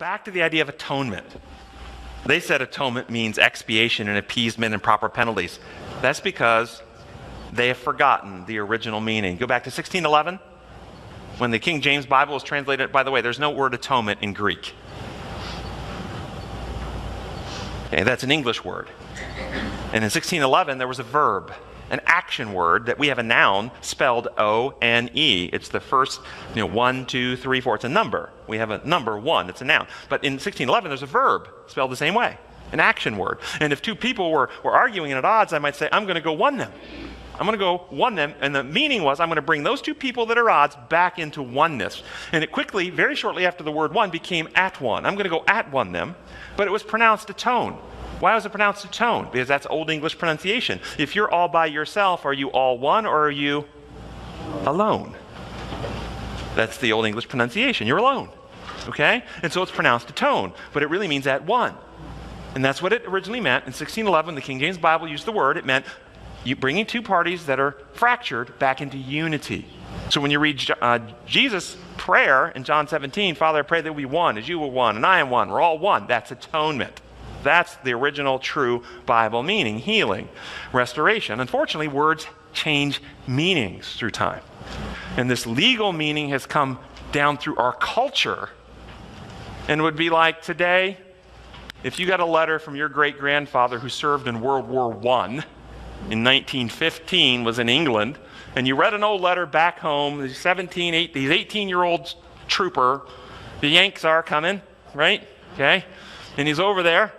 back to the idea of atonement. They said atonement means expiation and appeasement and proper penalties. That's because they have forgotten the original meaning. Go back to 1611, when the King James Bible was translated. By the way, there's no word atonement in Greek. Okay, that's an English word. And in 1611, there was a verb, an action word, that we have a noun spelled O-N-E. It's the first, 1, 2, 3, 4. It's a number. We have a number 1. It's a noun. But in 1611, there's a verb spelled the same way, an action word. And if two people were arguing and at odds, I might say, I'm going to go one them. I'm going to go one them. And the meaning was, I'm going to bring those two people that are odds back into oneness. And it quickly, very shortly after the word one, became at one. I'm going to go at one them. But it was pronounced atone. Why was it pronounced atone? Because that's Old English pronunciation. If you're all by yourself, are you all one or are you alone? That's the Old English pronunciation. You're alone. Okay? And so it's pronounced atone, but it really means at one. And that's what it originally meant. In 1611, the King James Bible used the word. It meant you bringing two parties that are fractured back into unity. So when you read Jesus' prayer in John 17, Father, I pray that we one as you are one and I am one. We're all one. That's atonement. That's the original true Bible meaning, healing, restoration. Unfortunately, words change meanings through time. And this legal meaning has come down through our culture and would be like today, if you got a letter from your great-grandfather who served in World War I in 1915, was in England, and you read an old letter back home, he's 18-year-old trooper, the Yanks are coming, right? Okay? And he's over there,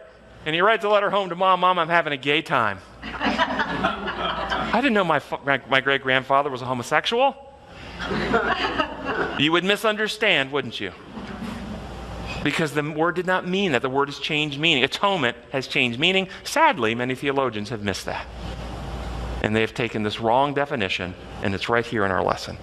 and he writes a letter home to Mom, I'm having a gay time. I didn't know my great-grandfather was a homosexual. You would misunderstand, wouldn't you? Because the word did not mean that. The word has changed meaning. Atonement has changed meaning. Sadly, many theologians have missed that. And they have taken this wrong definition, and it's right here in our lesson.